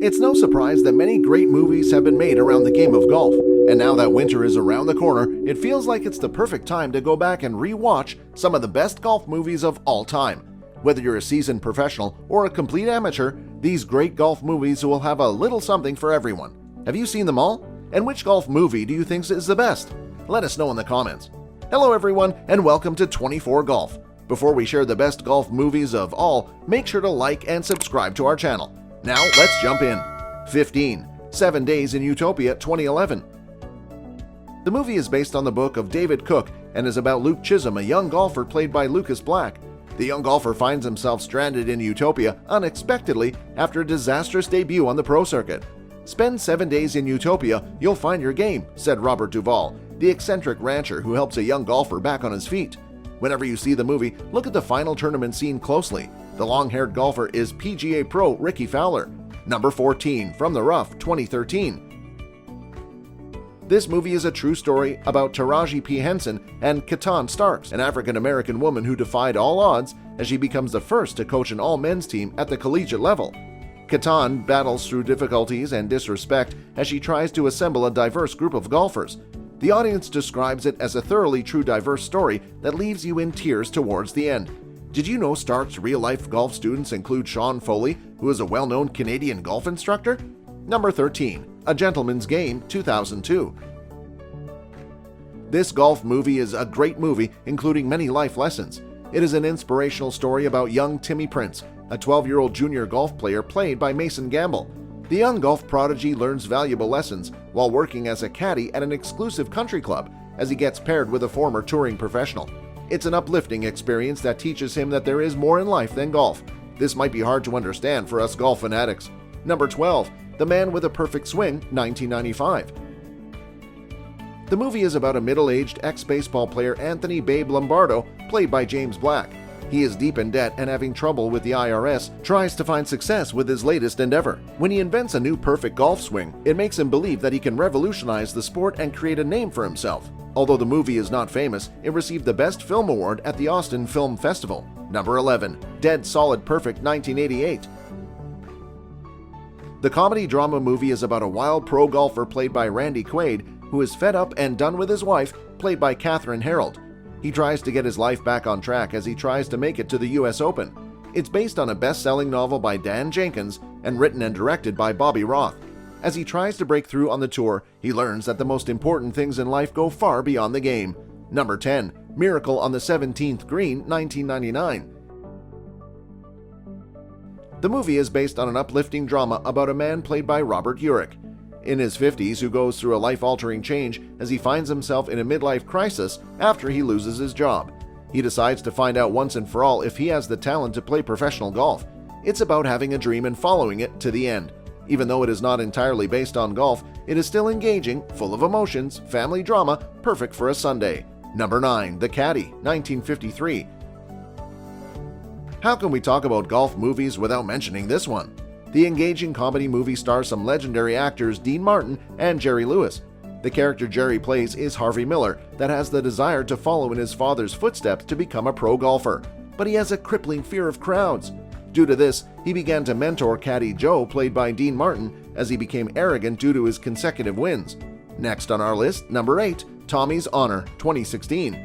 It's no surprise that many great movies have been made around the game of golf, and now that winter is around the corner, it feels like it's the perfect time to go back and re-watch some of the best golf movies of all time. Whether you're a seasoned professional or a complete amateur, these great golf movies will have a little something for everyone. Have you seen them all? And which golf movie do you think is the best? Let us know in the comments. Hello everyone, and welcome to 24 Golf. Before we share the best golf movies of all, make sure to like and subscribe to our channel. Now, let's jump in. 15. 7 Days in Utopia 2011. The movie is based on the book of David Cook and is about Luke Chisholm, a young golfer played by Lucas Black. The young golfer finds himself stranded in Utopia unexpectedly after a disastrous debut on the pro circuit. "Spend 7 days in Utopia, you'll find your game," said Robert Duvall, the eccentric rancher who helps a young golfer back on his feet. Whenever you see the movie, look at the final tournament scene closely. The long-haired golfer is PGA pro Ricky Fowler. Number 14, From the Rough, 2013. This movie is a true story about Taraji P. Henson and Keaton Starks, an African-American woman who defied all odds as she becomes the first to coach an all-men's team at the collegiate level. Keaton battles through difficulties and disrespect as she tries to assemble a diverse group of golfers. The audience describes it as a thoroughly true diverse story that leaves you in tears towards the end. Did you know Stark's real-life golf students include Sean Foley, who is a well-known Canadian golf instructor? Number 13, A Gentleman's Game, 2002. This golf movie is a great movie, including many life lessons. It is an inspirational story about young Timmy Prince, a 12-year-old junior golf player played by Mason Gamble. The young golf prodigy learns valuable lessons while working as a caddy at an exclusive country club as he gets paired with a former touring professional. It's an uplifting experience that teaches him that there is more in life than golf. This might be hard to understand for us golf fanatics. Number 12, The Man with a Perfect Swing, 1995. The movie is about a middle-aged ex-baseball player Anthony "Babe" Lombardo, played by James Black. He is deep in debt and having trouble with the IRS, tries to find success with his latest endeavor. When he invents a new perfect golf swing, it makes him believe that he can revolutionize the sport and create a name for himself. Although the movie is not famous, it received the Best Film Award at the Austin Film Festival. Number 11, Dead Solid Perfect, 1988. The comedy-drama movie is about a wild pro golfer played by Randy Quaid, who is fed up and done with his wife, played by Katherine Harold. He tries to get his life back on track as he tries to make it to the US Open. It's based on a best-selling novel by Dan Jenkins and written and directed by Bobby Roth. As he tries to break through on the tour, he learns that the most important things in life go far beyond the game. Number 10, Miracle on the 17th Green, 1999. The movie is based on an uplifting drama about a man played by Robert Urich, in his 50s, who goes through a life-altering change as he finds himself in a midlife crisis after he loses his job. He decides to find out once and for all if he has the talent to play professional golf. It's about having a dream and following it to the end. Even though it is not entirely based on golf, it is still engaging, full of emotions, family drama, perfect for a Sunday. Number 9, The Caddy, 1953. How can we talk about golf movies without mentioning this one? The engaging comedy movie stars some legendary actors Dean Martin and Jerry Lewis. The character Jerry plays is Harvey Miller that has the desire to follow in his father's footsteps to become a pro golfer, but he has a crippling fear of crowds. Due to this, he began to mentor caddy Joe, played by Dean Martin, as he became arrogant due to his consecutive wins. Next on our list, number 8, Tommy's Honor, 2016.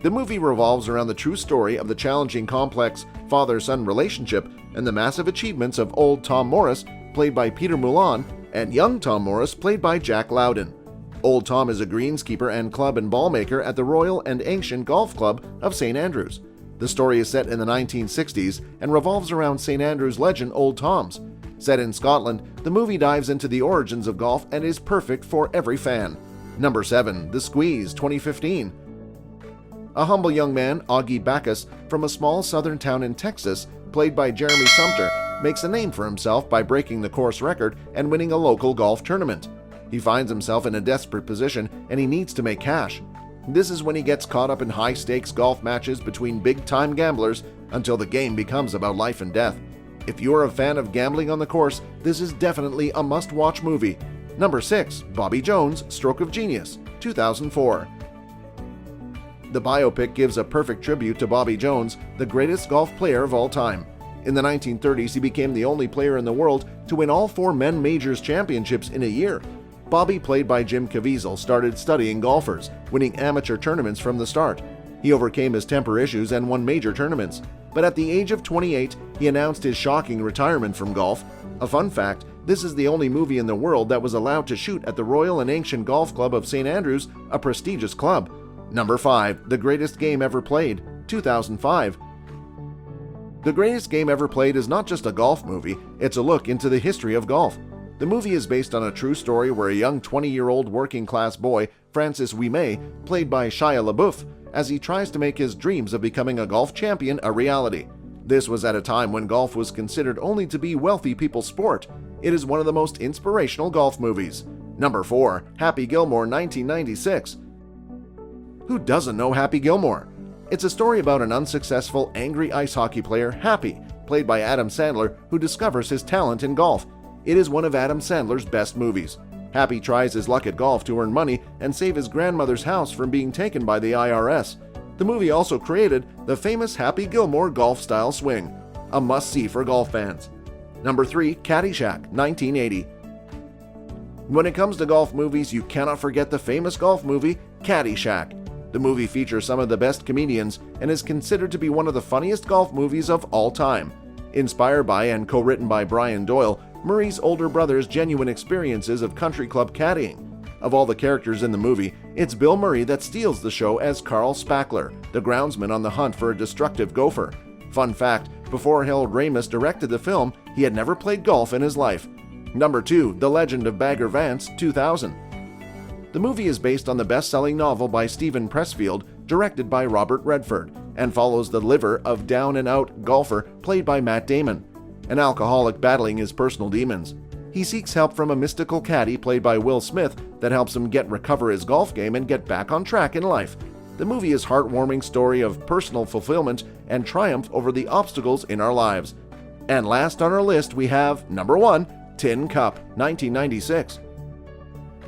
The movie revolves around the true story of the challenging, complex father-son relationship and the massive achievements of old Tom Morris, played by Peter Mullan, and young Tom Morris, played by Jack Loudon. Old Tom is a greenskeeper and club and ball maker at the Royal and Ancient Golf Club of St. Andrews. The story is set in the 1960s and revolves around St. Andrews legend Old Tom's. Set in Scotland, the movie dives into the origins of golf and is perfect for every fan. Number 7, The Squeeze, 2015. A humble young man, Augie Bacchus, from a small southern town in Texas, played by Jeremy Sumter, makes a name for himself by breaking the course record and winning a local golf tournament. He finds himself in a desperate position and he needs to make cash. This is when he gets caught up in high-stakes golf matches between big-time gamblers until the game becomes about life and death. If you're a fan of gambling on the course, this is definitely a must-watch movie. Number 6, Bobby Jones, Stroke of Genius, 2004. The biopic gives a perfect tribute to Bobby Jones, the greatest golf player of all time. In the 1930s, he became the only player in the world to win all 4 men majors championships in a year. Bobby, played by Jim Caviezel, started studying golfers, winning amateur tournaments from the start. He overcame his temper issues and won major tournaments. But at the age of 28, he announced his shocking retirement from golf. A fun fact, this is the only movie in the world that was allowed to shoot at the Royal and Ancient Golf Club of St. Andrews, a prestigious club. Number 5. The Greatest Game Ever Played, 2005. The Greatest Game Ever Played is not just a golf movie, it's a look into the history of golf. The movie is based on a true story where a young 20-year-old working-class boy, Francis Ouimet, played by Shia LaBeouf, as he tries to make his dreams of becoming a golf champion a reality. This was at a time when golf was considered only to be wealthy people's sport. It is one of the most inspirational golf movies. Number 4. Happy Gilmore, 1996. Who doesn't know Happy Gilmore? It's a story about an unsuccessful, angry ice hockey player, Happy, played by Adam Sandler, who discovers his talent in golf. It is one of Adam Sandler's best movies. Happy tries his luck at golf to earn money and save his grandmother's house from being taken by the IRS. The movie also created the famous Happy Gilmore golf-style swing, a must-see for golf fans. Number 3. Caddyshack, 1980. When it comes to golf movies, you cannot forget the famous golf movie, Caddyshack. The movie features some of the best comedians and is considered to be one of the funniest golf movies of all time. Inspired by and co-written by Brian Doyle, Murray's older brother's genuine experiences of country club caddying. Of all the characters in the movie, it's Bill Murray that steals the show as Carl Spackler, the groundsman on the hunt for a destructive gopher. Fun fact, before Harold Ramis directed the film, he had never played golf in his life. Number 2. The Legend of Bagger Vance, 2000. The movie is based on the best-selling novel by Stephen Pressfield, directed by Robert Redford, and follows the liver of down-and-out golfer played by Matt Damon, an alcoholic battling his personal demons. He seeks help from a mystical caddy played by Will Smith that helps him recover his golf game and get back on track in life. The movie is a heartwarming story of personal fulfillment and triumph over the obstacles in our lives. And last on our list we have number 1, Tin Cup, 1996.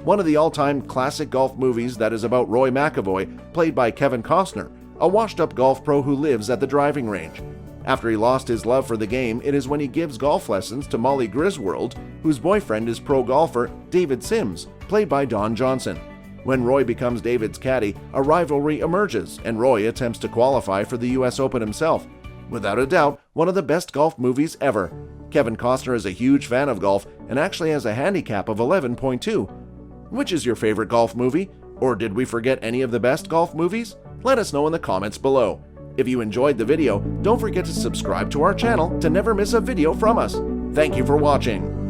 One of the all-time classic golf movies that is about Roy McIlroy, played by Kevin Costner, a washed-up golf pro who lives at the driving range. After he lost his love for the game, it is when he gives golf lessons to Molly Griswold, whose boyfriend is pro golfer David Sims, played by Don Johnson. When Roy becomes David's caddy, a rivalry emerges, and Roy attempts to qualify for the US Open himself. Without a doubt, one of the best golf movies ever. Kevin Costner is a huge fan of golf and actually has a handicap of 11.2. Which is your favorite golf movie? Or did we forget any of the best golf movies? Let us know in the comments below. If you enjoyed the video, don't forget to subscribe to our channel to never miss a video from us. Thank you for watching.